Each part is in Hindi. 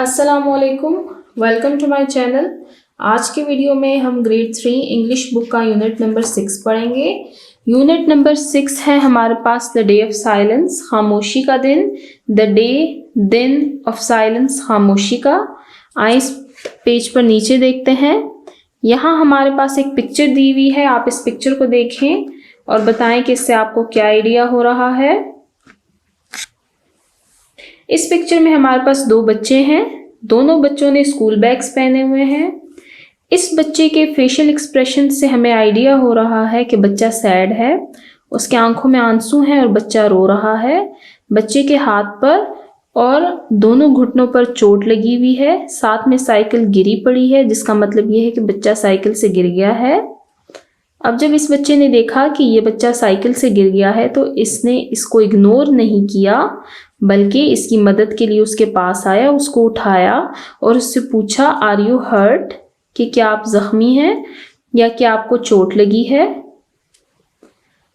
अस्सलामुअलैकुम, वेलकम टू माय चैनल। आज के वीडियो में हम ग्रेड 3 इंग्लिश बुक का यूनिट नंबर 6 पढ़ेंगे। यूनिट नंबर 6 है हमारे पास द डे ऑफ साइलेंस, खामोशी का दिन। द डे, दिन ऑफ साइलेंस, खामोशी का। आइए इस पेज पर नीचे देखते हैं। यहाँ हमारे पास एक पिक्चर दी हुई है, आप इस पिक्चर को देखें और बताएं कि इससे आपको क्या आइडिया हो रहा है। इस पिक्चर में हमारे पास दो बच्चे हैं, दोनों बच्चों ने स्कूल बैग्स पहने हुए हैं। इस बच्चे के फेशियल एक्सप्रेशन से हमें आइडिया हो रहा है कि बच्चा सैड है, उसके आंखों में आंसू हैं और बच्चा रो रहा है। बच्चे के हाथ पर और दोनों घुटनों पर चोट लगी हुई है, साथ में साइकिल गिरी पड़ी है, जिसका मतलब ये है कि बच्चा साइकिल से गिर गया है। अब जब इस बच्चे ने देखा कि ये बच्चा साइकिल से गिर गया है तो इसने इसको इग्नोर नहीं किया, बल्कि इसकी मदद के लिए उसके पास आया, उसको उठाया और उससे पूछा आर यू हर्ट, कि क्या आप जख्मी हैं या क्या आपको चोट लगी है।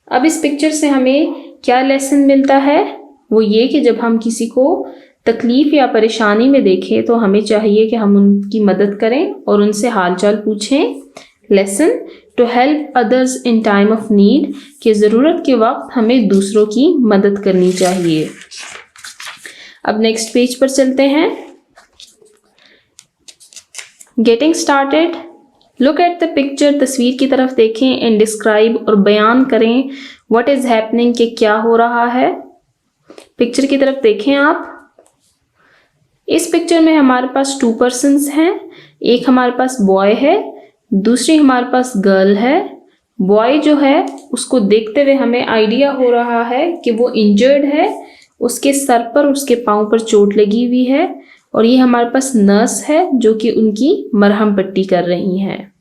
अब इस पिक्चर से हमें क्या लेसन मिलता है, वो ये कि जब हम किसी को तकलीफ या परेशानी में देखें तो हमें चाहिए कि हम उनकी मदद करें और उनसे हालचाल पूछें। Lesson two help others in time of need, कि ज़रूरत के वक्त हमें दूसरों की मदद करनी चाहिए। अब नेक्स्ट पेज पर चलते हैं। Getting started, look at the picture, तस्वीर की तरफ देखें एंड डिस्क्राइब, और बयान करें व्हाट इज हैपनिंग, कि क्या हो रहा है। पिक्चर की तरफ देखें आप। इस पिक्चर में हमारे पास 2 पर्सन्स हैं, एक हमारे पास बॉय है, दूसरी हमारे पास गर्ल है। बॉय जो है उसको देखते हुए हमें आइडिया हो रहा है कि वो इंजर्ड है, उसके सर पर उसके पाँव पर चोट लगी हुई है, और ये हमारे पास नर्स है जो कि उनकी मरहम पट्टी कर रही हैं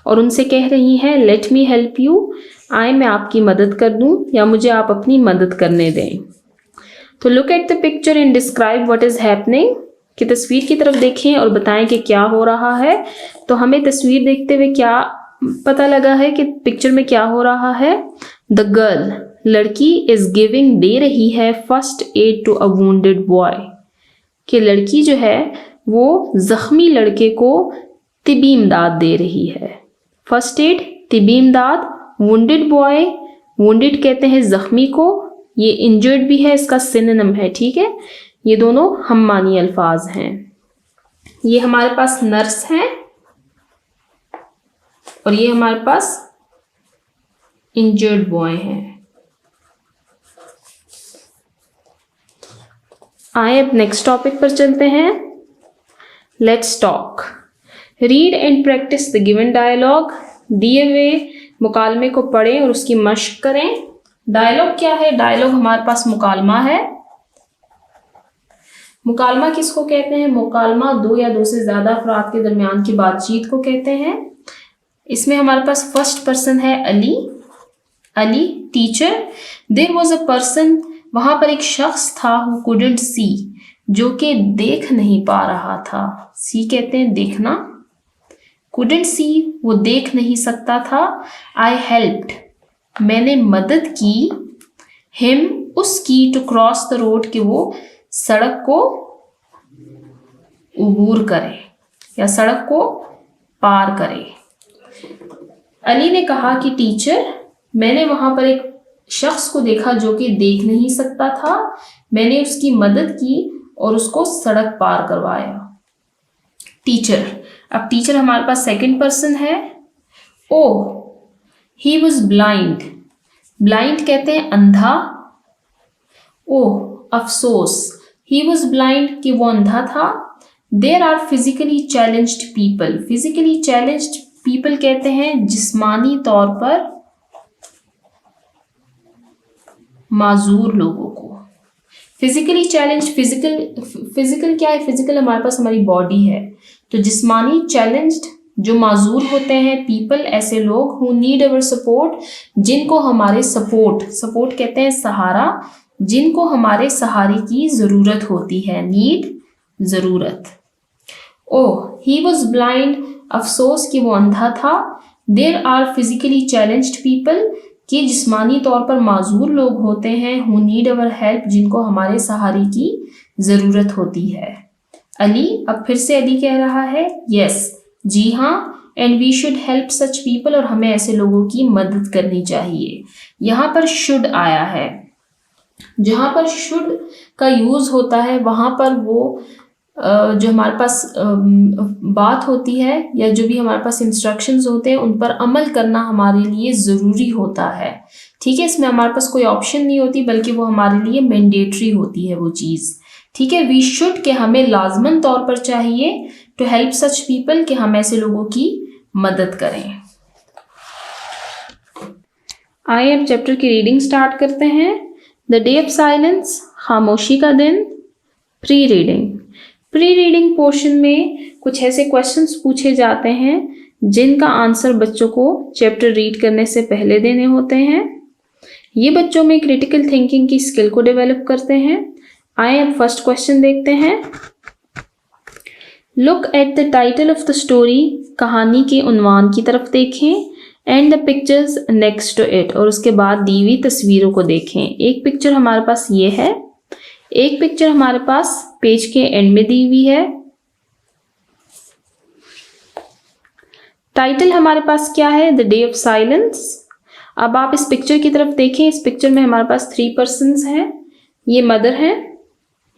और उनसे कह रही हैं लेट मी हेल्प यू, आए मैं आपकी मदद कर दूं या मुझे आप अपनी मदद करने दें। तो look at the picture and describe what is happening, कि तस्वीर की तरफ देखें और बताएं कि क्या हो रहा है। तो हमें तस्वीर देखते हुए क्या पता लगा है कि पिक्चर में क्या हो रहा है। द गर्ल, लड़की, इज गिविंग, दे रही है first aid to a wounded boy, कि लड़की जो है वो जख्मी लड़के को तिबी इमदाद दे रही है। फर्स्ट एड, तिबी इमदाद। वुंडेड बॉय, वुंडेड कहते हैं जख्मी को, ये इंजर्ड भी है, इसका सिनोनिम है, ठीक है। ये दोनों हम मानी अल्फाज हैं। ये हमारे पास नर्स है और ये हमारे पास इंजर्ड बॉय है। आए अब नेक्स्ट टॉपिक पर चलते हैं। Let's talk, read and practise the given dialogue, दिए हुए मुकालमे को पढ़ें और उसकी मश्क करें। डायलॉग क्या है? डायलॉग हमारे पास मुकालमा है। मुकालमा किसको कहते हैं? मुकालमा दो या दो से ज्यादा अफराद के दरमियान की बातचीत को कहते हैं। इसमें हमारे पास फर्स्ट पर्सन है Ali. Ali, teacher, there was a person, वहां पर एक शख्स था, हु कुडंट सी, जो कि देख नहीं पा रहा था। सी कहते हैं देखना, कुडंट सी वो देख नहीं सकता था। आई हेल्प्ड, मैंने मदद की, हिम उसकी, टू क्रॉस द रोड, कि वो सड़क को उबूर करे या सड़क को पार करे। अली ने कहा कि टीचर, मैंने वहां पर एक शख्स को देखा जो कि देख नहीं सकता था, मैंने उसकी मदद की और उसको सड़क पार करवाया। टीचर, अब टीचर हमारे पास सेकंड पर्सन है। ओ, ही वॉज ब्लाइंड, ब्लाइंड कहते हैं अंधा। ओ, अफसोस, ही वॉज ब्लाइंड, कि वो अंधा था। There are physically challenged people, physically challenged people कहते हैं जिस्मानी तौर पर माजूर लोगों को। फिजिकली चैलेंज, फिजिकल क्या है? फिजिकल हमारे पास हमारी बॉडी है, तो जिस्मानी चैलेंज्ड जो माजूर होते हैं, पीपल ऐसे लोग, हु नीड अवर सपोर्ट, जिनको हमारे सपोर्ट कहते हैं सहारा, जिनको हमारे सहारे की जरूरत होती है। नीड, जरूरत। ओह, ही वॉज ब्लाइंड, अफसोस कि वो अंधा था। There are physically challenged people, कि जिस्मानी तौर पर माजूर लोग होते हैं, हु नीड अवर हेल्प, जिनको हमारे सहारे की ज़रूरत होती है। अली, अब फिर से अली कह रहा है यस, जी हाँ, and we should help such people, और हमें ऐसे लोगों की मदद करनी चाहिए। यहाँ पर शुड आया है, जहाँ पर शुड का यूज होता है वहाँ पर वो जो हमारे पास बात होती है या जो भी हमारे पास इंस्ट्रक्शंस होते हैं उन पर अमल करना हमारे लिए ज़रूरी होता है। ठीक है, इसमें हमारे पास कोई ऑप्शन नहीं होती, बल्कि वो हमारे लिए मैंडेटरी होती है वो चीज़। ठीक है, वी शुड के हमें लाजमन तौर पर चाहिए, टू हेल्प सच पीपल कि हम ऐसे लोगों की मदद करें। आइए अब चैप्टर की रीडिंग स्टार्ट करते हैं। द डे ऑफ साइलेंस, खामोशी का दिन। प्री रीडिंग पोर्शन में कुछ ऐसे क्वेश्चंस पूछे जाते हैं जिनका आंसर बच्चों को चैप्टर रीड करने से पहले देने होते हैं। ये बच्चों में क्रिटिकल थिंकिंग की स्किल को डेवलप करते हैं। आइए अब फर्स्ट क्वेश्चन देखते हैं। Look at the title of the story, कहानी के उन्वान की तरफ देखें, and the pictures next to it, और उसके बाद दी हुई तस्वीरों को देखें। एक पिक्चर हमारे पास ये है, एक पिक्चर हमारे पास पेज के एंड में दी हुई है। टाइटल हमारे पास क्या है, द डे ऑफ साइलेंस। अब आप इस पिक्चर की तरफ देखें, इस पिक्चर में हमारे पास 3 पर्सन्स हैं। ये मदर हैं,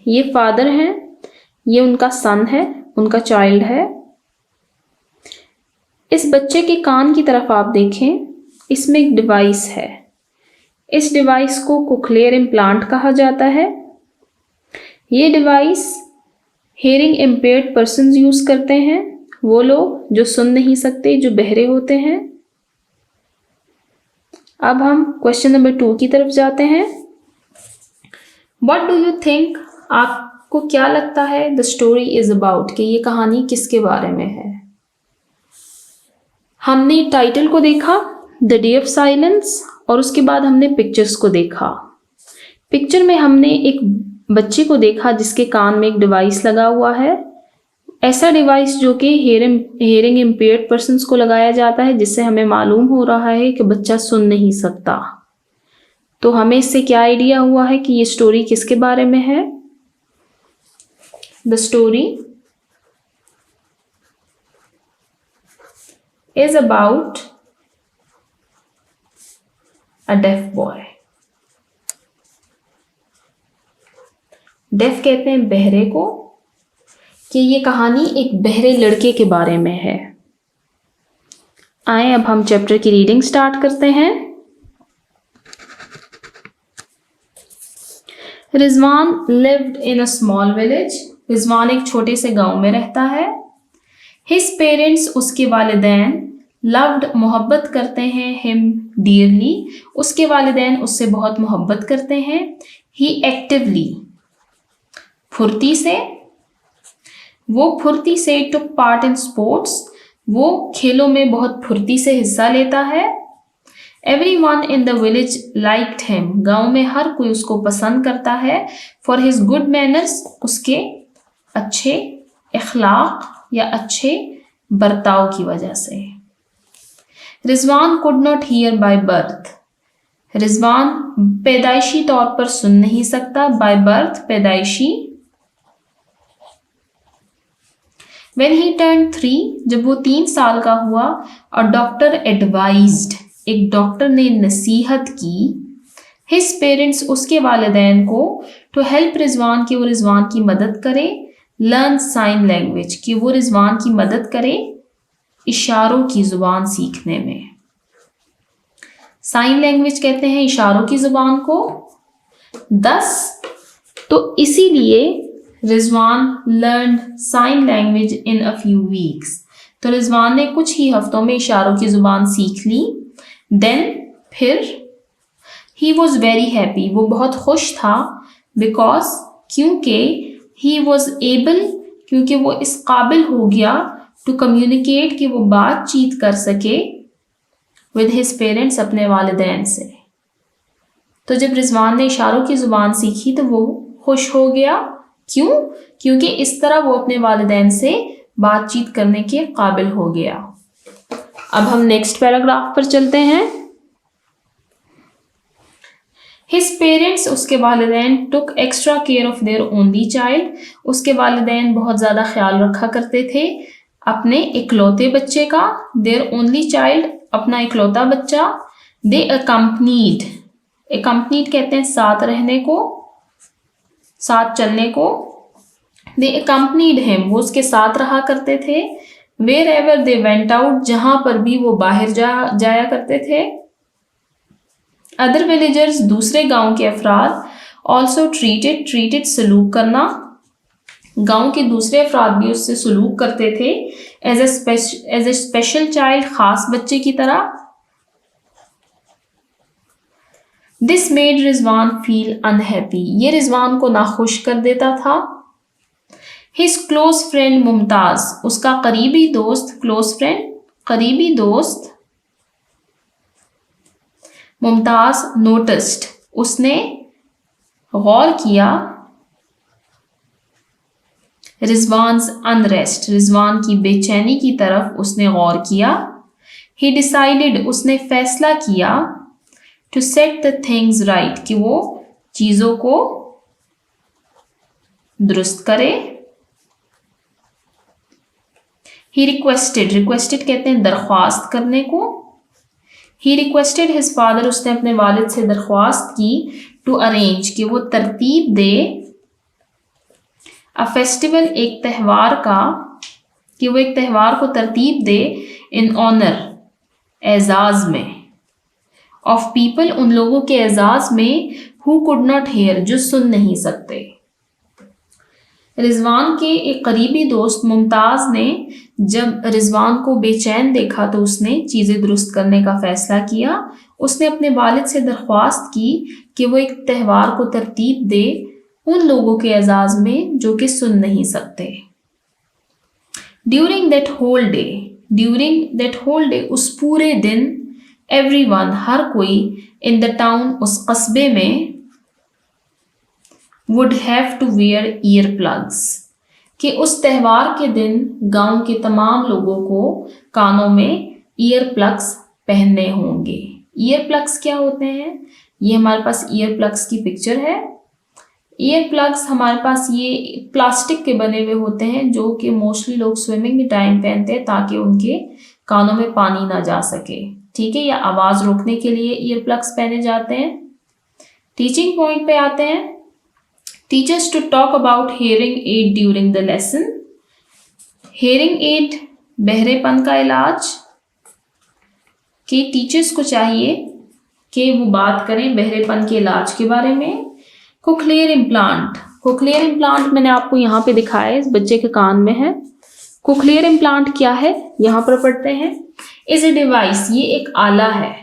ये फादर हैं, ये उनका सन है, उनका चाइल्ड है। इस बच्चे के कान की तरफ आप देखें, इसमें एक डिवाइस है। इस डिवाइस को कोक्लियर इम्प्लांट कहा जाता है। ये device hearing impaired persons use करते हैं, वो लोग जो सुन नहीं सकते, जो बहरे होते हैं। अब हम क्वेश्चन नंबर 2 की तरफ जाते हैं। व्हाट डू यू थिंक, आपको क्या लगता है, द स्टोरी इज अबाउट, कि ये कहानी किसके बारे में है। हमने टाइटल को देखा, द डे ऑफ साइलेंस, और उसके बाद हमने पिक्चर्स को देखा। पिक्चर में हमने एक बच्चे को देखा जिसके कान में एक डिवाइस लगा हुआ है। ऐसा डिवाइस जो कि हेयरिंग इम्पेयर्ड पर्सन्स को लगाया जाता है, जिससे हमें मालूम हो रहा है कि बच्चा सुन नहीं सकता। तो हमें इससे क्या आइडिया हुआ है कि ये स्टोरी किसके बारे में है। The story is about a deaf boy. Deaf कहते हैं बहरे को, कि ये कहानी एक बहरे लड़के के बारे में है। आए अब हम चैप्टर की रीडिंग स्टार्ट करते हैं। Rizwan lived in a small village. Rizwan एक छोटे से गांव में रहता है। हिज पेरेंट्स, उसके वालिदैन, लव्ड, मोहब्बत करते हैं, हिम डियरली, उसके वालिदैन उससे बहुत मोहब्बत करते हैं। ही एक्टिवली, फुर्ती से, वो फुर्ती से, टुक पार्ट इन स्पोर्ट्स, वो खेलों में बहुत फुर्ती से हिस्सा लेता है। Everyone in the village liked him, गांव में हर कोई उसको पसंद करता है। फॉर हिज गुड मैनर्स, उसके अच्छे इखलाक या अच्छे बर्ताव की वजह से। Rizwan could not hear by birth, Rizwan पैदाइशी तौर पर सुन नहीं सकता, बाय बर्थ पैदाइशी। When he turned 3, जब वो 3 साल का हुआ, और डॉक्टर एडवाइज्ड, एक डॉक्टर ने नसीहत की, हिज पेरेंट्स, उसके वालिदैन को, टू हेल्प रिजवान, कि वो रिजवान की मदद करे, लर्न साइन लैंग्वेज, कि वो रिजवान की मदद करे इशारों की जुबान सीखने में। साइन लैंग्वेज कहते हैं इशारों की जुबान को। 10, तो इसीलिए Rizwan learn sign language in a few weeks, तो रिजवान ने कुछ ही हफ्तों में इशारों की जुबान सीख ली। देन, फिर, ही वॉज वेरी हैप्पी, वो बहुत खुश था, बिकॉज, क्योंकि, ही वॉज एबल, क्योंकि वो इस काबिल हो गया, टू कम्युनिकेट, कि वो बातचीत कर सके, विद हिज पेरेंट्स, अपने वालिदैन से। तो जब रिजवान ने इशारों की जुबान सीखी तो वो खुश हो गया। क्यों? क्योंकि इस तरह वो अपने वालिदैन से बातचीत करने के काबिल हो गया। अब हम नेक्स्ट पैराग्राफ पर चलते हैं। His parents, उसके वालिदैन, took extra care of their only child, उसके वालिदैन बहुत ज़्यादा ख्याल रखा करते थे अपने इकलौते बच्चे का, their only child, अपना इकलौता बच्चा. They accompanied, accompanied कहते हैं साथ रहने को, साथ चलने को. They accompanied him, वो उसके साथ रहा करते थे. Wherever they went out, जहाँ पर भी वो बाहर जाया करते थे. अदर विलेजर्स, दूसरे गांव के अफराद, ऑल्सो ट्रीटेड सलूक करना, गांव के दूसरे अफराद भी उससे सलूक करते थे एज ए स्पेशल चाइल्ड, खास बच्चे की तरह. This made Rizwan feel unhappy, ये रिजवान को नाखुश कर देता था. हिज क्लोज फ्रेंड मुमताज, उसका करीबी दोस्त, क्लोज फ्रेंड करीबी दोस्त मुमताज, नोटिस्ड, उसने गौर किया. रिजवान्स अनरेस्ट, रिजवान की बेचैनी की तरफ उसने गौर किया. ही डिसाइडेड, उसने फैसला किया. To set the things right, कि वो चीज़ों को दुरुस्त करे. ही रिक्वेस्टेड, रिक्वेस्टेड कहते हैं दरख्वास्त करने को. ही रिक्वेस्टेड हिज फादर, उसने अपने वालिद से दरख्वास्त की. टू अरेंज, कि वो तरतीब दे. अ फेस्टिवल, एक त्यौहार का, कि वो एक त्यौहार को तरतीब दे. इन ऑनर, एजाज में. ऑफ पीपल, उन लोगों के एजाज में. हु कुड नॉट हेयर, जो सुन नहीं सकते. रिजवान के एक करीबी दोस्त मुमताज़ ने जब रिजवान को बेचैन देखा तो उसने चीज़ें दुरुस्त करने का फैसला किया. उसने अपने वालिद से दरख्वास्त की कि वो एक त्यौहार को तरतीब दे उन लोगों के एजाज में जो कि सुन नहीं सकते. ड्यूरिंग दैट होल डे, उस पूरे दिन. एवरीवन, हर कोई. इन द टाउन, उस कस्बे में. Would have to wear ear plugs, कि उस त्यौहार के दिन गांव के तमाम लोगों को कानों में ईयर प्लग्स पहनने होंगे. ईयर प्लग्स क्या होते हैं? ये हमारे पास ईयर प्लग्स की पिक्चर है. ईयर प्लग्स हमारे पास ये प्लास्टिक के बने हुए होते हैं जो कि मोस्टली लोग स्विमिंग के टाइम पहनते हैं ताकि उनके कानों में पानी ना जा सके. ठीक है, या आवाज़ रोकने के लिए ईयर प्लग्स पहने जाते हैं. टीचिंग पॉइंट पे आते हैं. Teachers to talk about hearing aid during the lesson. Hearing aid, बहरेपन का इलाज, कि टीचर्स को चाहिए कि वो बात करें बहरेपन के इलाज के बारे में. कोक्लियर इम्प्लांट, कोक्लियर इम्प्लांट मैंने आपको यहाँ पे दिखाया है, इस बच्चे के कान में है. कोक्लियर इम्प्लांट क्या है, यहाँ पर पढ़ते हैं. इज ए डिवाइस, ये एक आला है.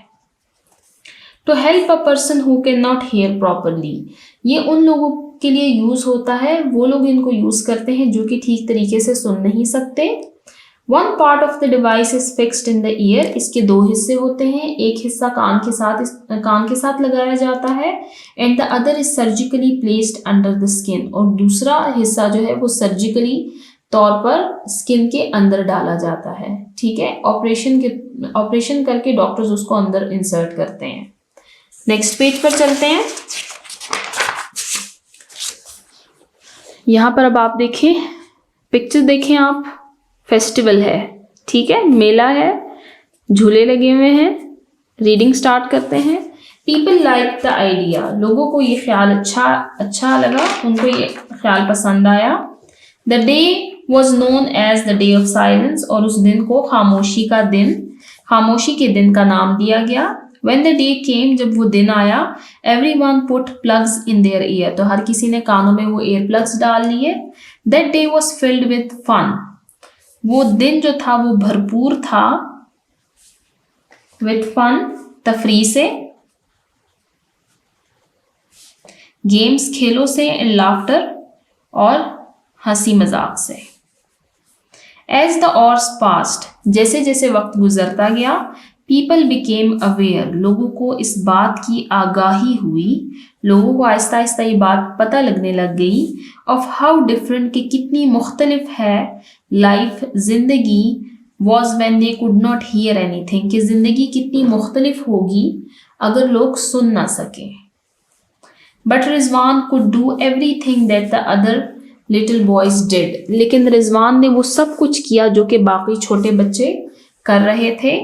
To help a person who can not hear properly, ये उन लोगों के लिए यूज होता है, वो लोग इनको यूज करते हैं जो कि ठीक तरीके से सुन नहीं सकते. One part of the device is fixed in the year, इसके दो हिस्से होते हैं. एक हिस्सा कान के साथ लगाया जाता है. And the other is surgically placed under the skin, और दूसरा हिस्सा जो है वो सर्जिकली तौर पर स्किन के अंदर डाला जाता है. ठीक है, ऑपरेशन करके डॉक्टर्स उसको अंदर इंसर्ट करते हैं. नेक्स्ट पेज पर चलते हैं. यहाँ पर अब आप देखें, पिक्चर देखें आप. फेस्टिवल है, ठीक है, मेला है, झूले लगे हुए हैं. रीडिंग स्टार्ट करते हैं. पीपल लाइक द आइडिया, लोगों को ये ख्याल अच्छा लगा, उनको ये ख्याल पसंद आया. The day was known as the day of silence, और उस दिन को खामोशी के दिन का नाम दिया गया. When the day came, जब वो दिन आया, everyone put plugs in their ear, तो हर किसी ने कानों में वो ear plugs डाल लिए. That day was filled with fun, वो दिन जो था वो भरपूर था with fun, तफरी से, गेम्स खेलों से, and laughter, और हंसी मजाक से. As the hours passed, जैसे जैसे वक्त गुजरता गया, पीपल बिकेम अवेयर, लोगों को इस बात की आगाही हुई, लोगों को आहिस्ता आहिस्ता ये बात पता लगने लग गई. ऑफ हाउ डिफरेंट, कि कितनी मुख्तलिफ है लाइफ, जिंदगी. Was when they could not hear anything, कि जिंदगी कितनी मुख्तलिफ होगी अगर लोग सुन ना सकें. But Rizwan could do everything that the other little boys did, लेकिन रिजवान ने वो सब कुछ किया जो कि बाकी छोटे बच्चे कर रहे थे।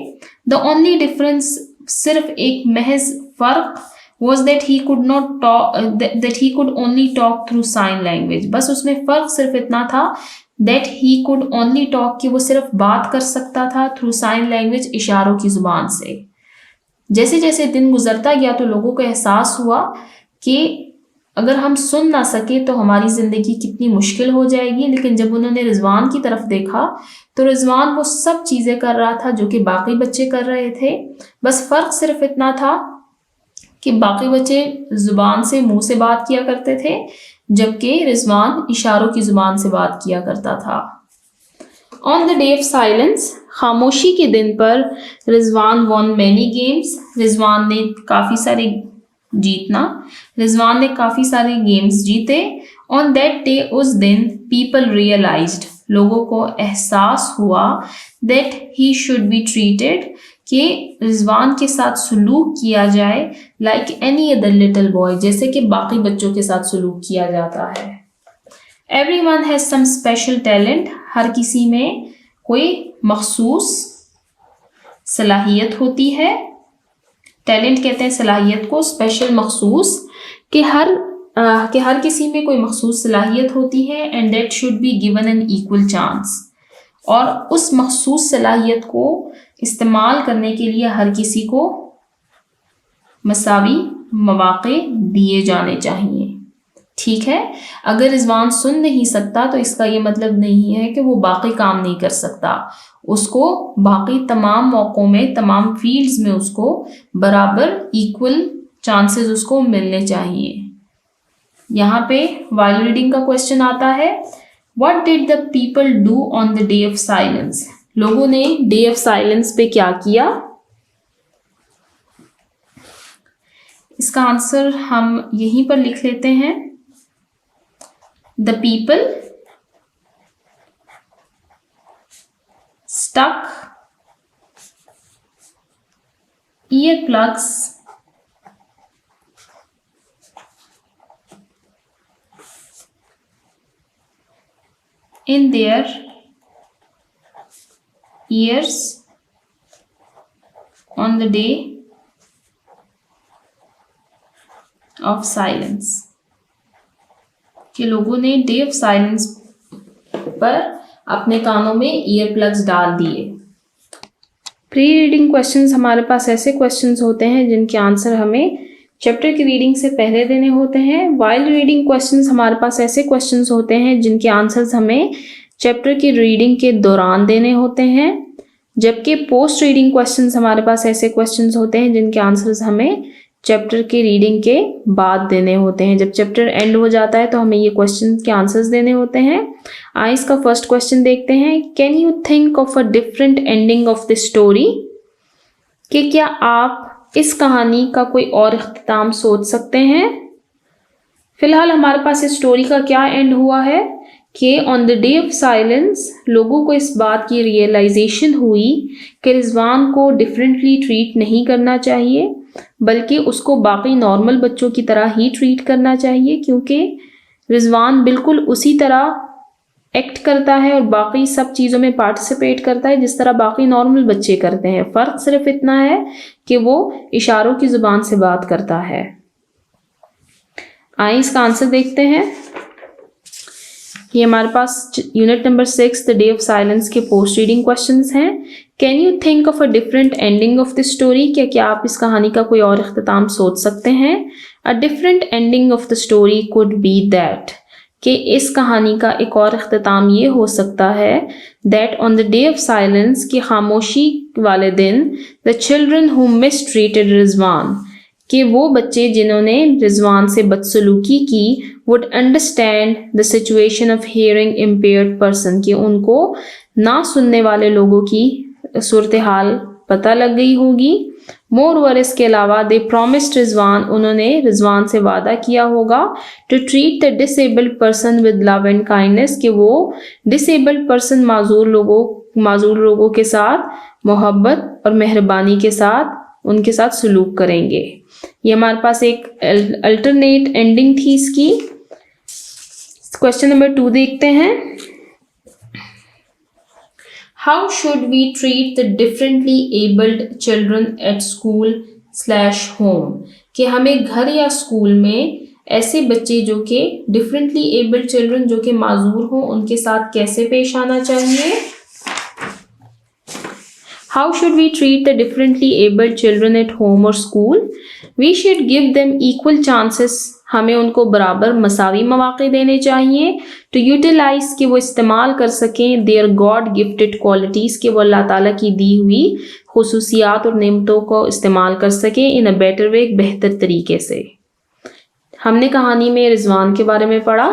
द ओनली डिफरेंस, सिर्फ एक महज फर्क, was that he could not talk, that he could only talk through sign language, बस उसमें फर्क सिर्फ इतना था that he could only talk, कि वो सिर्फ बात कर सकता था through sign language, इशारों की जुबान से। जैसे जैसे दिन गुजरता गया तो लोगों को एहसास हुआ कि अगर हम सुन ना सके तो हमारी ज़िंदगी कितनी मुश्किल हो जाएगी, लेकिन जब उन्होंने रिजवान की तरफ देखा तो रिजवान वो सब चीज़ें कर रहा था जो कि बाकी बच्चे कर रहे थे। बस फ़र्क सिर्फ इतना था कि बाकी बच्चे ज़ुबान से, मुंह से बात किया करते थे, जबकि रिजवान इशारों की ज़ुबान से बात किया करता था। On the day of silence, खामोशी के दिन पर, Rizwan won many games, Rizwan ने काफ़ी सारे गेम्स जीते। ऑन दैट डे, उस दिन, पीपल रियलाइज्ड, लोगों को एहसास हुआ, that he should be treated, कि रिजवान के साथ सलूक किया जाए like any other little boy, जैसे कि बाकी बच्चों के साथ सलूक किया जाता है। Everyone has some special talent, हर किसी में कोई मखसूस सलाहियत होती है। टैलेंट कहते हैं सलाहियत को, स्पेशल मखसूस, कि हर किसी में कोई मखसूस सलाहियत होती है। And that should be given an equal chance, और उस मखसूस सलाहियत को इस्तेमाल करने के लिए हर किसी को मसावी मौके दिए जाने चाहिए। ठीक है, अगर रिजवान सुन नहीं सकता तो इसका ये मतलब नहीं है कि वो बाकी काम नहीं कर सकता, उसको बाकी तमाम मौक़ों में, तमाम फील्ड्स में उसको बराबर इक्वल चांसेस उसको मिलने चाहिए। यहाँ पे वाइल रीडिंग का क्वेश्चन आता है, what did the people do on the day of silence, लोगों ने डे ऑफ साइलेंस पे क्या किया। इसका आंसर हम यहीं पर लिख लेते हैं, the people stuck ear plugs in their ears on the day of silence, कि लोगों ने डे ऑफ साइलेंस पर अपने कानों में ईयर प्लग्स डाल दिए। प्री रीडिंग क्वेश्चंस हमारे पास ऐसे क्वेश्चंस होते हैं जिनके आंसर हमें चैप्टर की रीडिंग से पहले देने होते हैं। वाइल रीडिंग क्वेश्चंस हमारे पास ऐसे क्वेश्चंस होते हैं जिनके आंसर्स हमें चैप्टर की रीडिंग के दौरान देने होते हैं, जबकि पोस्ट रीडिंग क्वेश्चंस हमारे पास ऐसे क्वेश्चंस होते हैं जिनके आंसर्स हमें चैप्टर की रीडिंग के बाद देने होते हैं। जब चैप्टर एंड हो जाता है तो हमें ये क्वेश्चन के आंसर्स देने होते हैं। आइए इसका फर्स्ट क्वेश्चन देखते हैं। Can you think of a different ending of the story, कि क्या आप इस कहानी का कोई और इख्तिताम सोच सकते हैं। फिलहाल हमारे पास इस स्टोरी का क्या एंड हुआ है कि on the day of silence लोगों को इस बात की रियलाइजेशन हुई कि रिजवान को डिफरेंटली ट्रीट नहीं करना चाहिए, बल्कि उसको बाकी नॉर्मल बच्चों की तरह ही ट्रीट करना चाहिए, क्योंकि रिजवान बिल्कुल उसी तरह एक्ट करता है और बाकी सब चीज़ों में पार्टिसिपेट करता है जिस तरह बाकी नॉर्मल बच्चे करते हैं। फ़र्क सिर्फ इतना है कि वो इशारों की ज़ुबान से बात करता है। आइए इसका आंसर देखते हैं। ये हमारे पास unit number 6 the day of silence के पोस्ट रीडिंग क्वेश्चंस हैं। Can you think of a different ending of the story, क्या आप इस कहानी का कोई और इख्तिताम सोच सकते हैं। अ different ending of the story could be that, कि इस कहानी का एक और इख्तिताम ये हो सकता है that on the day of silence, की खामोशी वाले दिन, the children who mistreated Rizwan, कि वो बच्चे जिन्होंने रिजवान से बदसलूकी की, would understand the situation of hearing impaired person, कि उनको ना सुनने वाले लोगों की सूरत हाल पता लग गई होगी। मोर ओवर, इसके अलावा दे प्रॉमिस्ड रिजवान, उन्होंने रिजवान से वादा किया होगा to treat the disabled person with love and kindness, कि वो डिसेबल्ड पर्सन माजूर लोगों के साथ मोहब्बत और मेहरबानी के साथ उनके साथ सलूक करेंगे। ये हमारे पास एक अल्टरनेट एंडिंग थी इसकी। क्वेश्चन नंबर 2 देखते हैं। How should we treat the differently abled children at school home, कि हमें घर या स्कूल में ऐसे बच्चे जो कि डिफरेंटली एबल्ड चिल्ड्रन जो कि माजूर हों उनके साथ कैसे पेश आना चाहिए। How should we treat the differently abled children at home or school? We should give them equal chances. हमें उनको बराबर मसावी मौके देने चाहिए। To utilize, कि वो इस्तेमाल कर सकें their God gifted qualities, कि वो अल्लाह ताला की दी हुई खुसूसियात और नेमतों को इस्तेमाल कर सकें in a better way, एक बेहतर तरीके से। हमने कहानी में रिजवान के बारे में पढ़ा।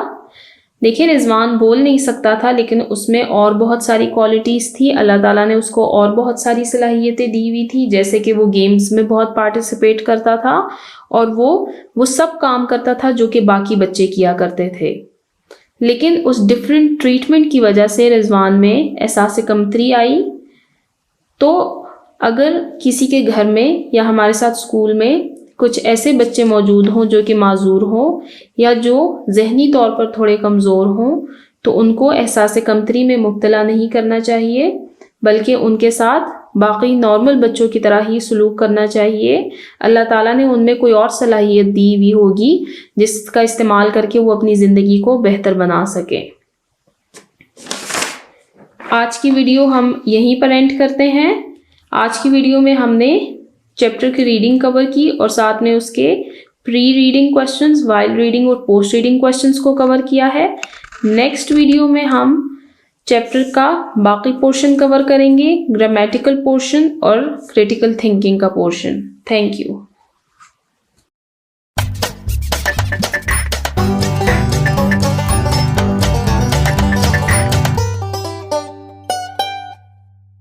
देखिए रिजवान बोल नहीं सकता था, लेकिन उसमें और बहुत सारी क्वालिटीज़ थी। अल्लाह ताला ने उसको और बहुत सारी सलाहियतें दी हुई थी, जैसे कि वो गेम्स में बहुत पार्टिसिपेट करता था और वो सब काम करता था जो कि बाकी बच्चे किया करते थे। लेकिन उस डिफरेंट ट्रीटमेंट की वजह से रिजवान में एहसास कमतरी आई। तो अगर किसी के घर में या हमारे साथ स्कूल में कुछ ऐसे बच्चे मौजूद हों जो कि माजूर हों या जो जहनी तौर पर थोड़े कमज़ोर हों, तो उनको एहसास कमतरी में मुब्तला नहीं करना चाहिए, बल्कि उनके साथ बाकी नॉर्मल बच्चों की तरह ही सलूक करना चाहिए। अल्लाह ताला ने उनमें कोई और सलाहियत दी हुई होगी जिसका इस्तेमाल करके वो अपनी ज़िंदगी को बेहतर बना सकें। आज की वीडियो हम यहीं पर एंड करते हैं। आज की वीडियो में हमने चैप्टर की रीडिंग कवर की और साथ में उसके pre reading questions, while reading और पोस्ट रीडिंग क्वेश्चंस को कवर किया है। नेक्स्ट वीडियो में हम चैप्टर का बाकी पोर्शन कवर करेंगे, ग्रामेटिकल पोर्शन और क्रिटिकल थिंकिंग का पोर्शन। Thank you.